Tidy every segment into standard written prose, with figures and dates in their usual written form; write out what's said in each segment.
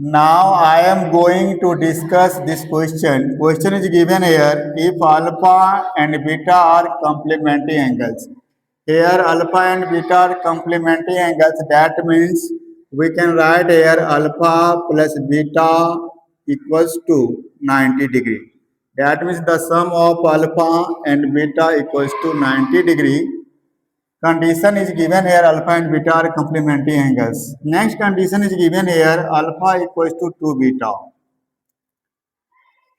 Now I am going to discuss this question. Question is given here. If alpha and beta are complementary angles. Here alpha and beta are complementary angles. That means we can write here alpha plus beta equals to 90 degree. That means the sum of alpha and beta equals to 90 degree. Condition is given here alpha and beta are complementary angles. Next condition is given here alpha equals to 2 beta.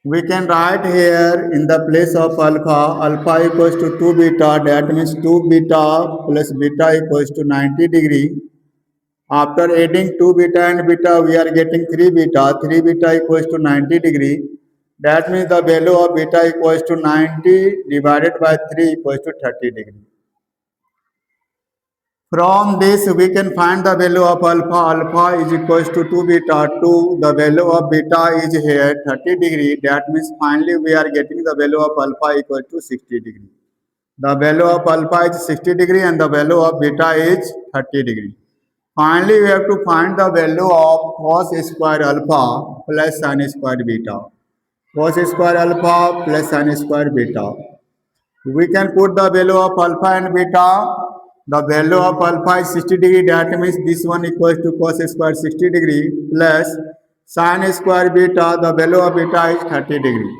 We can write here in the place of alpha equals to 2 beta. That means 2 beta plus beta equals to 90 degree. After adding 2 beta and beta, we are getting 3 beta. 3 beta equals to 90 degree. That means the value of beta equals to 90 divided by 3 equals to 30 degree. From this, we can find the value of alpha. Alpha is equals to 2 beta. 2, the value of beta is here 30 degree. That means finally we are getting the value of alpha equal to 60 degree. The value of alpha is 60 degree and the value of beta is 30 degree. Finally, we have to find the value of cos square alpha plus sin square beta. Cos square alpha plus sin square beta. We can put the value of alpha and beta. The value of alpha is 60 degree. That means this one equals to cos square 60 degree plus sin square beta. The value of beta is 30 degree.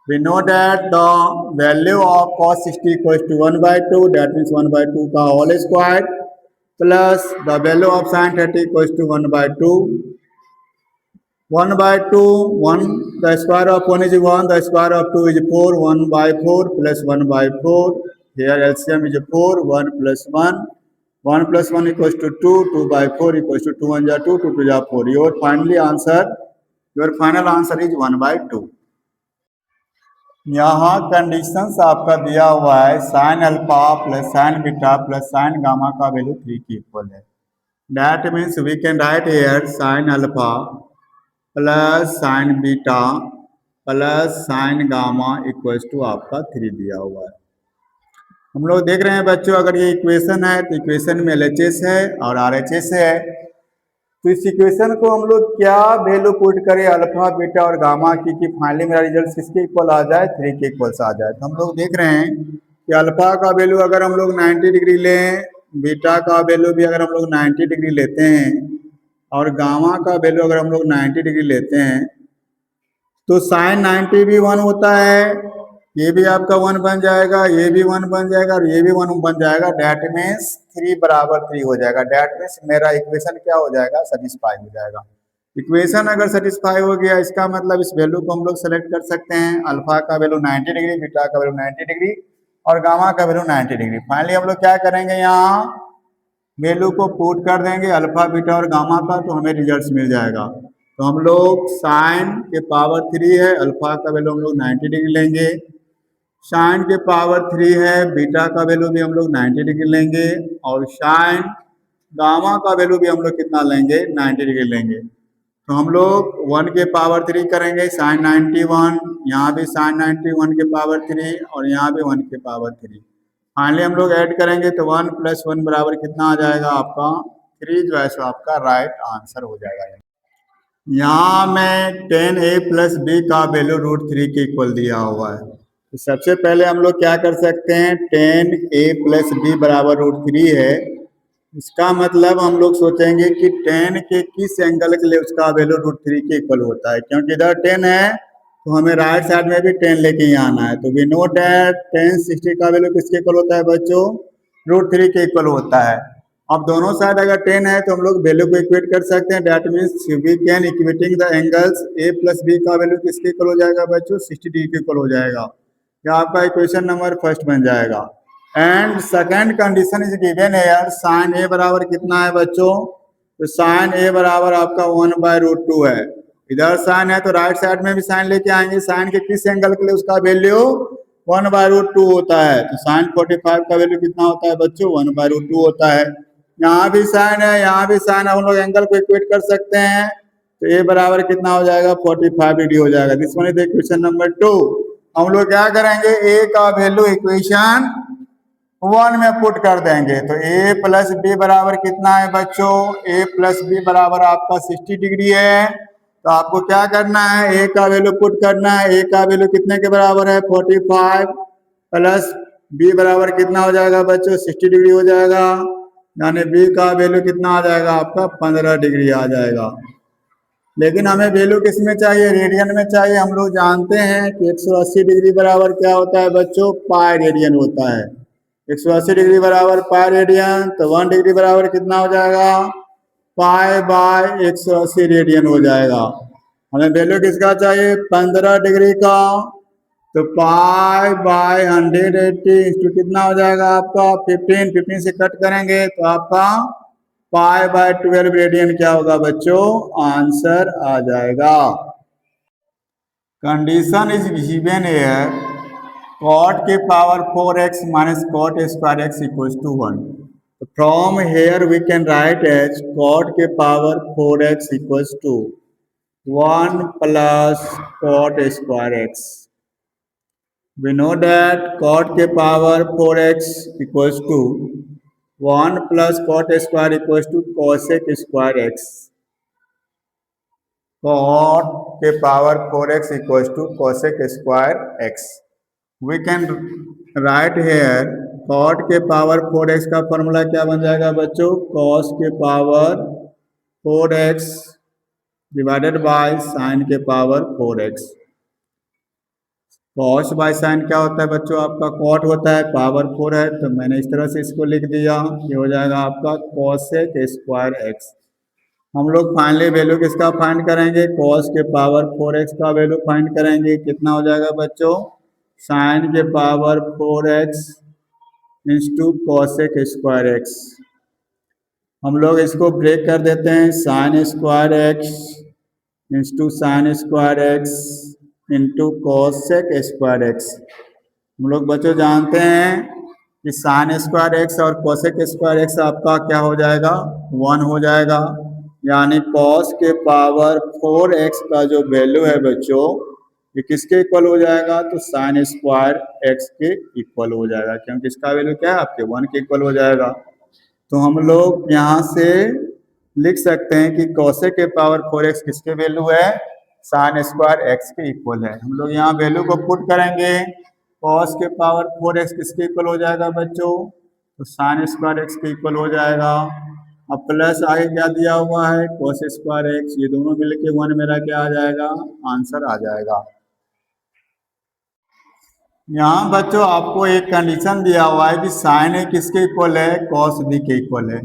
We know that the value of cos 60 equals to 1 by 2. That means 1 by 2 का whole square plus the value of sin 30 equals to 1 by 2. 1 by 2, 1, the square of 1 is 1, the square of 2 is 4, 1 by 4 plus 1 by 4. Here LCM is 4, 1 plus 1. 1 plus 1 equals to 2, 2 by 4 equals to 2 1 ja 2, 2 2 ja 4. Your final answer is 1 by 2. यहाँ conditions आपका दिया हुआ है sine alpha plus sine beta plus sine gamma का value 3 की equal है. That means we can write here sine alpha plus sine beta plus sine gamma equals to आपका 3 दिया हुआ है. हम लोग देख रहे हैं बच्चों, अगर ये इक्वेशन है तो इक्वेशन में LHS है और RHS है. तो इस इक्वेशन को हम लोग क्या वैल्यू पुट करें अल्फा बीटा और गामा की कि फाइनली मेरा रिजल्ट किसके इक्वल आ जाए, 3 के इक्वल्स आ जाए. तो हम लोग देख रहे हैं कि अल्फा का वैल्यू अगर हम लोग 90 डिग्री लें, बीटा का वैल्यू भी अगर हम लोग 90 डिग्री लेते हैं और गामा का वैल्यू अगर हम लोग 90 डिग्री लेते हैं तो साइन 90 भी 1 होता है. ये भी आपका 1 बन जाएगा, ये भी 1 बन जाएगा और ये भी 1 बन जाएगा. डैट मीन्स 3 बराबर 3 हो जाएगा. डैट मीन्स मेरा इक्वेशन क्या हो जाएगा, सेटिस्फाई हो जाएगा. इक्वेशन अगर सेटिस्फाई हो गया इसका मतलब इस वैल्यू को हम लोग सेलेक्ट कर सकते हैं. अल्फा का वैल्यू 90 डिग्री, बीटा का वैल्यू 90 डिग्री और गामा का वैल्यू 90 डिग्री. फाइनली हम लोग क्या करेंगे, यहाँ वैल्यू को पुट कर देंगे अल्फा बीटा और गामा का, तो हमें रिजल्ट मिल जाएगा. तो हम लोग साइन के पावर 3 है, अल्फा का वैल्यू हम लोग 90 डिग्री लेंगे. साइन के पावर 3 है, बीटा का वैल्यू भी हम लोग 90 डिग्री लेंगे और साइन गामा का वैल्यू भी हम लोग कितना लेंगे, 90 डिग्री लेंगे. तो हम लोग 1 के पावर 3 करेंगे, साइन 91, यहाँ भी साइन 91 के पावर 3 और यहाँ भी 1 के पावर 3. फाइनली हम लोग ऐड करेंगे तो 1 + 1 बराबर कितना आ जाएगा आपका 3, जो है सो आपका राइट आंसर हो जाएगा. यहाँ में 10a + b का वैल्यू √3 के इक्वल दिया हुआ है. तो सबसे पहले हम लोग क्या कर सकते हैं, 10a + b बराबर √3 है. इसका मतलब हम लोग सोचेंगे कि 10 के किस एंगल के लिए उसका वैल्यू √3 के इक्वल होता है. क्योंकि इधर 10 है तो हमें राइट साइड में भी 10 लेके ही आना है. तो वी नो डैट 10 60 का वैल्यू किसके इक्वल होता है बच्चों, √3 के इक्वल होता है. अब दोनों साइड अगर 10 है तो हम लोग वैल्यू को इक्वेट कर सकते हैं. That means we can equating the angles a + b का वैल्यू किसके इक्वल हो जाएगा बच्चों, 60 डिग्री के इक्वल हो जाएगा. यह आपका इक्वेशन नंबर फर्स्ट बन जाएगा. And second condition is given है यार, साइन a बराबर कितना है बच्चों, तो साइन a बराबर आपका 1/√2 है. इधर साइन है तो राइट साइड में भी साइन लेके आएंगे. साइन के किस एंगल के लिए उसका वैल्यू 1/√2 होता है. तो साइन 45 का वैल्यू कितना होता है बच्चों, 1/√2 होता है. यहाँ भी साइन है, यहाँ भी साइन है, हम लोग एंगल को इक्वेट कर सकते हैं. तो a बराबर कितना हो जाएगा, 45 डिग्री हो जाएगा. This one is equation number 2. हम लोग क्या करेंगे, a का वैल्यू इक्वेशन वन में पुट कर देंगे तो ए प्लस बी बराबर कितना है बच्चों, ए प्लस बी बराबर आपका 60 डिग्री है। तो आपको क्या करना है, ए का वैल्यू पुट करना है। ए का वैल्यू कितने के बराबर है 45 प्लस बी बराबर कितना हो जाएगा बच्चों 60 डिग्री हो जाएगा, यानी बी का वैल्यू कितना आ जाएगा आपका 15 डिग्री आ जाएगा। लेकिन हमें वैल्यू किस में चाहिए, रेडियन में चाहिए। हम लोग जानते हैं कि 180 डिग्री बराबर क्या होता है बच्चों, पाई रेडियन होता है। 180 डिग्री बराबर पाई रेडियन, तो 1 डिग्री बराबर कितना हो जाएगा, पाई बाय 180 रेडियन हो जाएगा। हमें वैल्यू किसका चाहिए 15 डिग्री का, तो पाई बाय 180 इंटू कितना हो जाएगा आपका 15 से कट करेंगे तो आपका पाई बाय 12 रेडियन क्या होगा बच्चों, आंसर आ जाएगा। Condition is given here, cot के power 4x minus cot square x equals to 1। From here we can write as cot के power 4x equals to 1 plus cot square x। We know that cot के power 4x equals to 1 plus cot square equals to cosec square x। cot के power 4x equals to cosec square x। We can write here cot के power 4x का formula क्या बन जाएगा बच्चों, cos के power 4x divided by sin के power 4x। cos by sin क्या होता है बच्चों, आपका cot होता है, पावर 4 है तो मैंने इस तरह से इसको लिख दिया, ये हो जाएगा आपका cosec स्क्वायर x। हम लोग फाइनली वैल्यू किसका फाइंड करेंगे, cos के पावर 4x का वैल्यू फाइंड करेंगे। कितना हो जाएगा बच्चों, sin के power 4x into cosec square x। हम लोग इसको ब्रेक कर देते हैं, sin square x into sin square x into cosec square x। हम लोग बच्चों जानते हैं कि sin स्क्वायर x और cosec स्क्वायर x आपका क्या हो जाएगा 1 हो जाएगा, यानी cos के पावर 4x का जो वैल्यू है बच्चों ये किसके इक्वल हो जाएगा, तो sin स्क्वायर x के इक्वल हो जाएगा, क्योंकि इसका वैल्यू क्या है आपके 1 के इक्वल हो जाएगा। तो हम लोग यहाँ से लिख सकते हैं कि cosec के पावर 4x किसके वैल्यू है, sin स्क्वायर x के इक्वल है। हम लोग यहाँ वैल्यू को पुट करेंगे, cos के पावर 4x किसके इक्वल हो जाएगा बच्चों, तो sin स्क्वायर x के इक्वल हो जाएगा। अब प्लस आगे क्या दिया हुआ है cos स्क्वायर x, ये दोनों मिलके 1 मेरा क्या आ जाएगा, आंसर आ जाएगा। यहाँ बच्चों आपको एक कंडीशन दिया हुआ है कि साइन ए किसके इक्वल है, cos b के इक्वल है,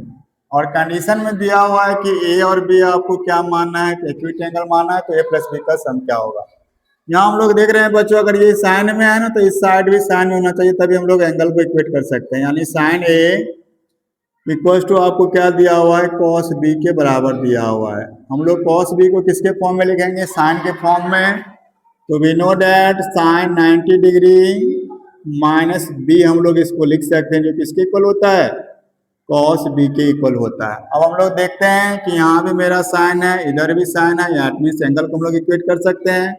और कंडीशन में दिया हुआ है कि a और b आपको क्या मानना है, इक्विट एंगल मानना है, तो a प्लस b का सम क्या होगा। यहाँ हम लोग देख रहे हैं बच्चों अगर ये साइन में है ना तो इस साइड भी साइन में होना चाहिए, तभी हम लोग एंगल को इक्वेट कर सकते हैं। यानी साइन ए इक्वल टू आपको क्या दिया हुआ है, cos b के बराबर दिया हुआ है। हम लोग cos b को किसके फॉर्म में लिखेंगे, साइन के फॉर्म में। तो we know that sine 90 degree minus B हम लोग इसको लिख सकते हैं, जो किसके इक्वल होता है, cos b के इक्वल होता है। अब हम लोग देखते हैं कि यहाँ भी मेरा साइन है, इधर भी साइन है, या मीन्स एंगल को हम लोग इक्वेट कर सकते हैं।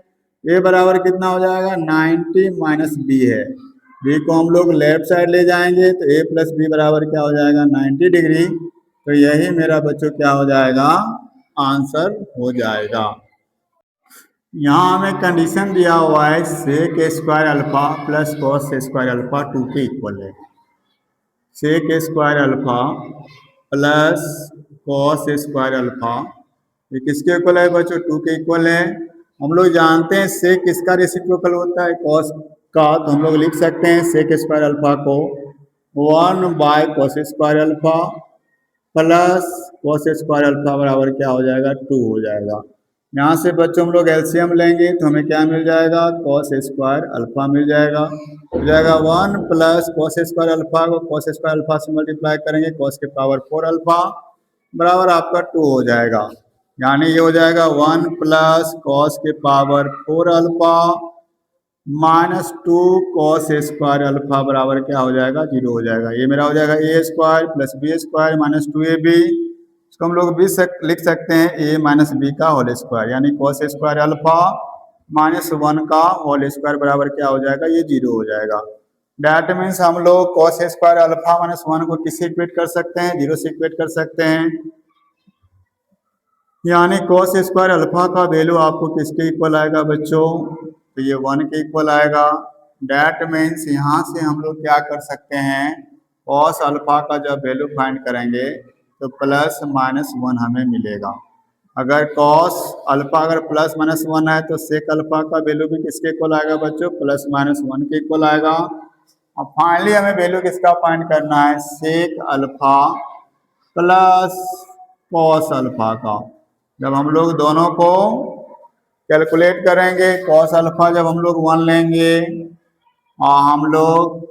ए बराबर कितना हो जाएगा 90 माइनस बी है, बी को हम लोग लेफ्ट साइड ले जाएंगे तो ए प्लस बी बराबर क्या हो जाएगा 90 डिग्री। तो यही मेरा बच्चों क्या हो जाएगा, आंसर हो जाएगा। यहाँ हमें कंडीशन दिया हुआ है sec square alpha plus cos square alpha 2 के इक्वल है। Sec square alpha plus cos square alpha ये किसके इक्वल है बच्चों, 2 के इक्वल है। हम लोग जानते हैं सेक किसका रेसिप्रोकल होता है, कॉस का, तो हम लोग लिख सकते हैं सेक स्क्वायर अल्फा को 1 by cos square alpha plus cos square alpha बराबर क्या हो जाएगा 2 हो जाएगा। यहाँ से बच्चों हम लोग एलसीएम लेंगे तो हमें क्या मिल जाएगा, कॉस स्क्वायर अल्फा मिल जाएगा। हो जाएगा 1 प्लस कॉस स्क्वायर अल्फा को कॉस स्क्वायर अल्फा से मल्टीप्लाई करेंगे, कॉस के पावर 4 अल्फा बराबर आपका 2 हो जाएगा। यानी ये हो जाएगा 1 प्लस कॉस के power 4 alpha minus 2 cos square alpha बराबर क्या हो जाएगा 0 हो जाएगा। ये मेरा हो जाएगा A square plus B square minus 2ab, इसको हम लोग भी लिख सकते हैं ए माइनस बी का होल स्क्वायर, यानी कॉस स्क्वायर अल्फा माइनस 1 का होल स्क्वायर बराबर क्या हो जाएगा, ये 0 हो जाएगा। डेट मीन्स हम लोग कॉस स्क्वायर अल्फा माइनस 1 को किससे इक्वेट कर सकते हैं, 0 से इक्वेट कर सकते हैं। यानी कॉस स्क्वायर अल्फा का वैल्यू आपको किसके इक्वल आएगा बच्चों, तो ये 1 के इक्वल आएगा। डेट मीन्स यहाँ से हम लोग क्या कर सकते हैं, कॉस अल्फा का जब वैल्यू फाइंड करेंगे तो प्लस माइनस 1 हमें मिलेगा। अगर कॉस अल्फा अगर प्लस माइनस 1 है तो सेक अल्फा का वैल्यू भी किसके इक्वल आएगा बच्चों, प्लस माइनस 1 के इक्वल आएगा। अब फाइनली हमें वैल्यू किसका फाइंड करना है, sec alpha plus cos alpha का। जब हम लोग दोनों को कैलकुलेट करेंगे, कॉस अल्फा जब हम लोग 1 लेंगे और हम लोग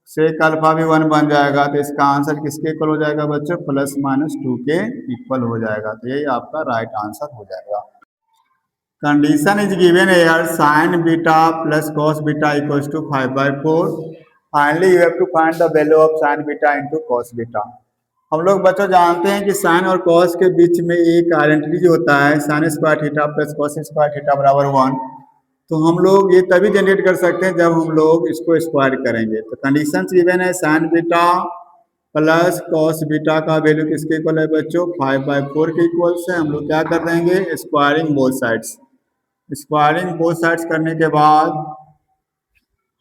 सेक अल्फा भी 1 बन जाएगा, तो इसका आंसर किसके इक्वल हो जाएगा बच्चों, प्लस माइनस 2 के इक्वल हो जाएगा। तो यही आपका राइट आंसर हो जाएगा। Condition is given here sine beta plus cos beta equals to 5/4। Finally you have to find the value of sine beta into cos beta. हम लोग बच्चों जानते हैं कि साइन और कॉस के बीच में एक आइडेंटिटी होता है, sine square theta plus cos square theta बराबर 1। तो हम लोग ये तभी जनरेट कर सकते हैं जब हम लोग इसको स्क्वायर करेंगे। तो कंडीशन गिवन है sign beta plus cos beta का वैल्यू किसके इक्वल है बच्चों, 5/4 के इक्वल से। हम लोग क्या कर देंगे, squaring both sides. Squaring both sides करने के बाद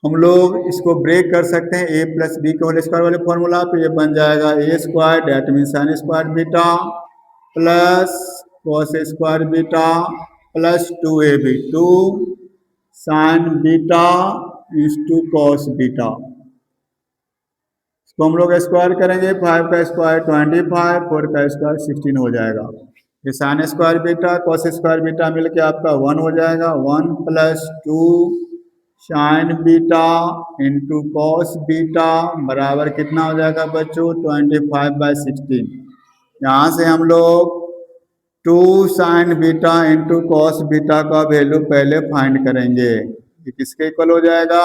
हम लोग इसको ब्रेक कर सकते हैं ए प्लस बी के होल स्क्वायर वाले फॉर्मूला पे। ये बन जाएगा ए स्क्वायर डेट मीन sine square beta plus cos square beta plus 2ab 2 sine beta into cos beta. इसको हम लोग स्क्वायर करेंगे, 5 का स्क्वायर 25, 4 का स्क्वायर 16 हो जाएगा। ये sign square beta cos square beta मिलके आपका 1 हो जाएगा। 1 plus 2 sine beta into cos beta बराबर कितना हो जाएगा बच्चों, 25/16। यहाँ से हम लोग 2 sine beta into cos beta का वैल्यू पहले फाइंड करेंगे। ये किसके इक्वल हो जाएगा,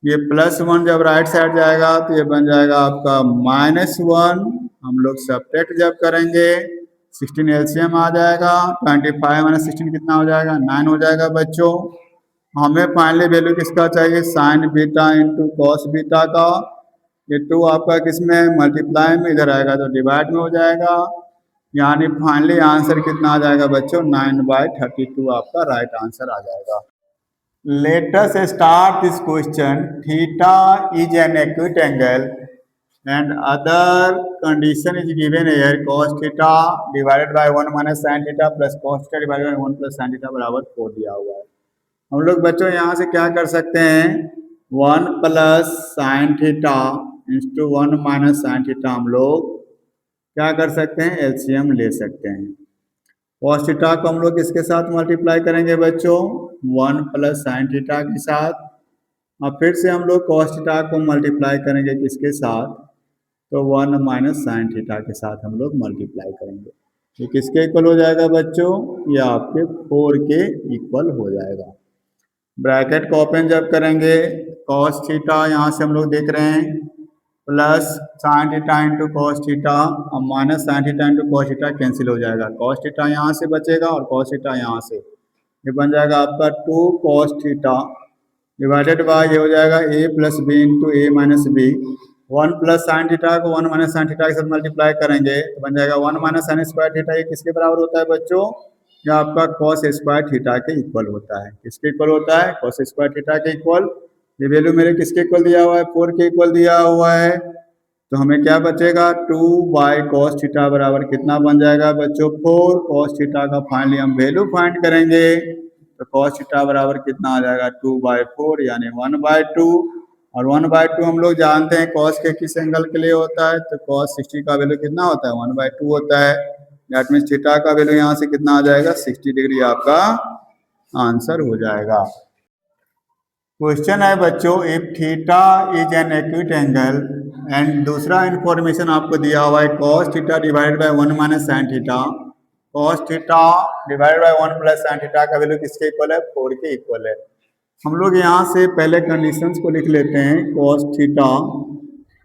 ये +1 जब राइट साइड जाएगा तो ये बन जाएगा आपका -1। हम लोग सब्ट्रैक्ट जब करेंगे 16 एलसीएम आ जाएगा। 25 - 16 कितना हो जाएगा, 9 हो जाएगा बच्चों। हमें फाइनली वैल्यू किसका चाहिए, sign beta into cos beta का। ये 2 आपका किसमें मल्टीप्लाई में, इधर आएगा तो डिवाइड में हो जाएगा। यानी फाइनली आंसर कितना आ जाएगा बच्चों, 9/32 आपका राइट आंसर आ जाएगा। Let us start this question. Theta is an acute angle and other condition is given here, cos theta divided by 1 minus sin theta plus cos theta divided by 1 plus sin theta बराबर 4 दिया हुआ है। हम लोग बच्चों यहाँ से क्या कर सकते हैं, 1 plus sine theta into 1 minus sine theta हम लोग क्या कर सकते हैं, एलसीएम ले सकते हैं। कॉस थीटा को हम लोग किसके साथ मल्टीप्लाई करेंगे बच्चों, 1 प्लस साइन थीटा के साथ। और फिर से हम लोग कॉस थीटा को मल्टीप्लाई करेंगे किसके साथ, तो 1 माइनस साइन थीटा के साथ हम लोग मल्टीप्लाई करेंगे। ये किसके इक्वल हो जाएगा बच्चों, ये आपके 4 के इक्वल हो जाएगा। ब्रैकेट को ओपन जब करेंगे, कॉस थीटा यहाँ से हम लोग देख रहे हैं plus sine theta into cos theta और minus sine theta into cos theta cancel हो जाएगा। कॉस थीटा यहाँ से बचेगा और कॉस थीटा यहाँ से, ये बन जाएगा आपका 2 कॉस थीटा डिवाइडेड बाय ये हो जाएगा a plus B into A minus B. 1 plus sine theta को 1 माइनस साइन थीटा के साथ मल्टीप्लाई करेंगे तो बन जाएगा 1 माइनस साइन स्क्वायर थीटा। ये किसके बराबर होता है बच्चों, ये आपका कॉस स्क्वायर थीटा के इक्वल होता है। किसके इक्वल होता है, कॉस स्क्वायर थीटा के इक्वल। ये वैल्यू मेरे किसके इक्वल दिया हुआ है, 4 के इक्वल दिया हुआ है। तो हमें क्या बचेगा, 2/cos थीटा बराबर कितना बन जाएगा बच्चों, 4 cos थीटा का फाइनली हम वैल्यू फाइंड करेंगे तो cos थीटा बराबर कितना आ जाएगा, 2/4 यानी 1/2। और 1/2 हम लोग जानते हैं cos के किस एंगल के लिए होता है, तो cos 60 का वैल्यू कितना होता है, 1/2 होता है। दैट मीन्स थीटा का वैल्यू यहाँ से कितना आ जाएगा, 60 डिग्री आपका आंसर हो जाएगा। क्वेश्चन है बच्चों, if theta is an acute angle and दूसरा इंफॉर्मेशन आपको दिया हुआ है cos theta divided by 1 minus sine theta. cos theta divided by 1 plus sine theta का वैल्यू किसके इक्वल है, 4 के इक्वल है। हम लोग यहाँ से पहले कंडीशंस को लिख लेते हैं, cos theta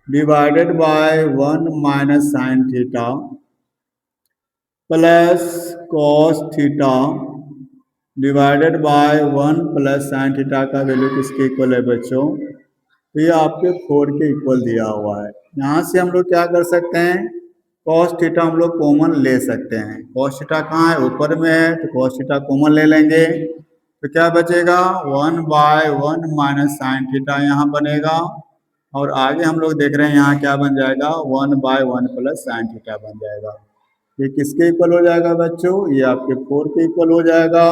divided by 1 minus sine theta plus cos theta divided by 1 plus sine theta का वैल्यू किसके इक्वल है बच्चों, तो ये आपके 4 के इक्वल दिया हुआ है। यहाँ से हम लोग क्या कर सकते हैं, कॉस थीटा हम लोग कॉमन ले सकते हैं। कॉस थीटा कहाँ है, ऊपर में है, तो कॉस थीटा कॉमन ले लेंगे तो क्या बचेगा, 1/1 माइनस साइन थीटा यहाँ बनेगा। और आगे हम लोग देख रहे हैं यहाँ क्या बन जाएगा, 1/1 प्लस साइन थीटा बन जाएगा। ये किसके इक्वल हो जाएगा बच्चों, ये आपके 4 के इक्वल हो जाएगा।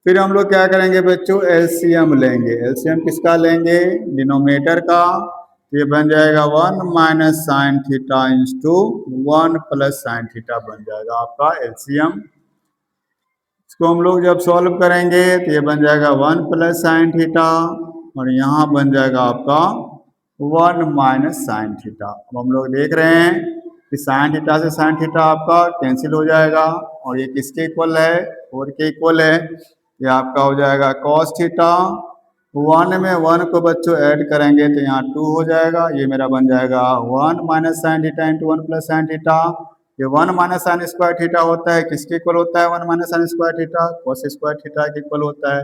फिर हम लोग क्या करेंगे बच्चों, एलसीएम लेंगे। एलसीएम किसका लेंगे, डिनोमिनेटर का। ये बन जाएगा 1 minus sine theta into 1 plus sine theta बन जाएगा आपका एलसीएम। इसको हम लोग जब सॉल्व करेंगे तो ये बन जाएगा 1 प्लस साइन थीटा और यहाँ बन जाएगा आपका 1 माइनस साइन थीटा। अब हम लोग देख रहे हैं कि साइन थीटा से साइन थीटा आपका कैंसिल हो जाएगा और ये किसके इक्वल है, 4 के इक्वल है। ये आपका हो जाएगा कॉस थीटा। 1 में 1 को बच्चों ऐड करेंगे तो यहाँ 2 हो जाएगा। ये मेरा बन जाएगा 1 minus sine theta into 1 plus sine theta. ये 1 माइनस साइन स्क्वायर थीटा होता है, किसके इक्वल होता है, 1 minus sine square theta, cos square theta के इक्वल होता है।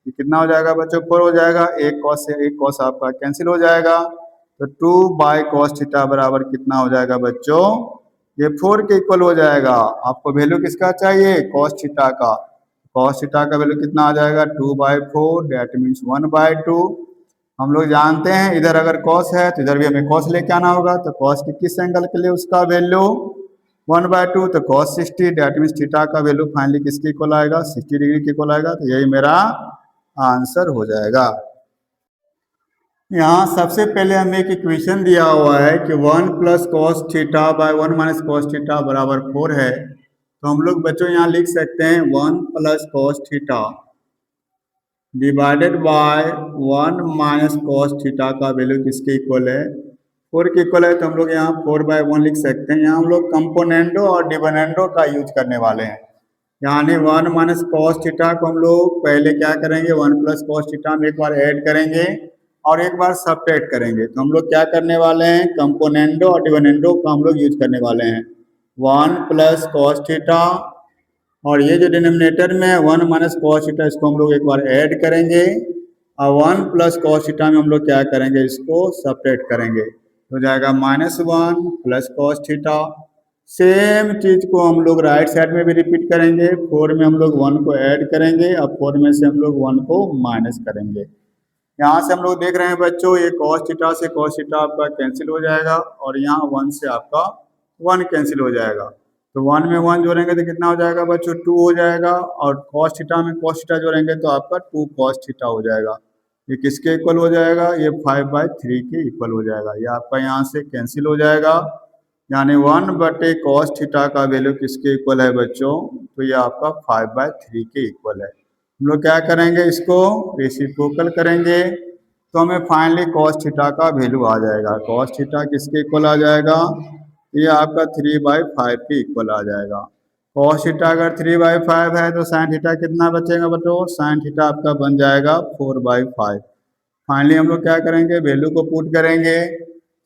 ये कितना हो जाएगा बच्चों, 4 हो जाएगा। एक कॉस से एक कॉस आपका कैंसिल हो जाएगा तो 2 बाई कॉस थीटा बराबर कितना हो जाएगा बच्चों, ये 4 के इक्वल हो जाएगा। आपको वैल्यू किसका चाहिए, कॉस थीटा का। कॉस थीटा का वैल्यू कितना आ जाएगा, 2/4, डेट मीन्स 1/2। हम लोग जानते हैं इधर अगर कॉस है तो इधर भी हमें कॉस लेके आना होगा, तो कॉस के किस एंगल के लिए उसका वैल्यू 1/2, तो कॉस 60, डेट मीन्स थीटा का वैल्यू फाइनली किसके इक्वल आएगा, 60 डिग्री के इक्वल आएगा। तो यही मेरा आंसर हो जाएगा। यहाँ सबसे पहले हमें एक इक्वेशन दिया हुआ है कि 1 plus cos theta by 1 minus cos theta बराबर 4 है। तो हम लोग बच्चों यहाँ लिख सकते हैं 1 plus cos theta divided by 1 minus cos theta का वैल्यू किसके इक्वल है, 4 के इक्वल है। तो हम लोग यहाँ 4/1 लिख सकते हैं। यहाँ हम लोग कंपोनेंडो और डिविडेंडो का यूज करने वाले हैं। यानी 1 माइनस कॉस थीटा को हम लोग पहले क्या करेंगे, 1 प्लस कॉस थीटा में एक बार ऐड करेंगे और एक बार सब्ट्रैक्ट करेंगे। तो हम लोग क्या करने वाले हैं, कंपोनेंडो और डिविडेंडो का हम लोग यूज करने वाले हैं। 1 प्लस कॉस थीटा और ये जो डिनोमिनेटर में 1 माइनस कॉस थीटा, इसको हम लोग एक बार ऐड करेंगे और 1 प्लस कॉस थीटा में हम लोग क्या करेंगे, इसको सब्ट्रैक्ट करेंगे। तो जाएगा -1 प्लस कॉस थीटा। सेम चीज को हम लोग राइट साइड में भी रिपीट करेंगे। 4 में हम लोग 1 को ऐड करेंगे और 4 में से हम लोग 1 को माइनस करेंगे। यहाँ से हम लोग देख रहे हैं बच्चों, ये कॉस थीटा से कॉस थीटा आपका कैंसिल हो जाएगा और यहाँ 1 से आपका 1 कैंसिल हो जाएगा। तो 1 में 1 जोड़ेंगे तो कितना हो जाएगा बच्चों, 2 हो जाएगा। और कॉस थीटा में कॉस थीटा जोड़ेंगे तो आपका 2 कॉस थीटा हो जाएगा। ये किसके इक्वल हो जाएगा, ये 5/3 के इक्वल हो जाएगा। ये आपका यहाँ से कैंसिल हो जाएगा। यानी 1/cos थीटा का वैल्यू किसके इक्वल है बच्चों, तो ये आपका 5/3 के इक्वल है। हम लोग क्या करेंगे, इसको रेसिप्रोकल करेंगे तो हमें फाइनली cos थीटा का वैल्यू आ जाएगा। cos थीटा किसके इक्वल आ जाएगा, ये आपका 3/5 के इक्वल आ जाएगा। cos थीटा अगर 3/5 है तो sin थीटा कितना बचेगा बच्चों, sin थीटा आपका बन जाएगा 4/5। फाइनली हम लोग क्या करेंगे, वैल्यू को पुट करेंगे।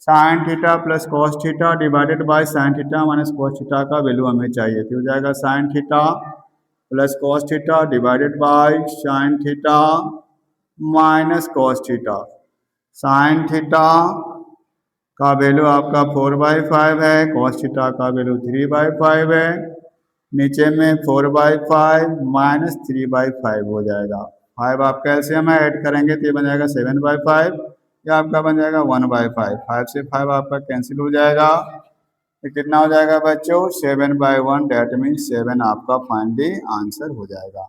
Sine theta plus cos theta divided by sine theta minus cos theta का वैल्यू हमें चाहिए। तो हो जाएगा sine theta plus cos theta divided by sine theta minus cos theta. Sine theta का वैल्यू आपका 4/5 है, कॉस थीटा का वैल्यू 3/5 है। नीचे में 4/5 माइनस 3/5 हो जाएगा। 5 आपका एलसीएम है, ऐड करेंगे तो ये बन जाएगा 7/5। या आपका बन जाएगा 1/5। 5 से 5 आपका कैंसिल हो जाएगा। ये कितना हो जाएगा बच्चों, 7/1, डेट मीन्स 7 आपका फाइनली आंसर हो जाएगा।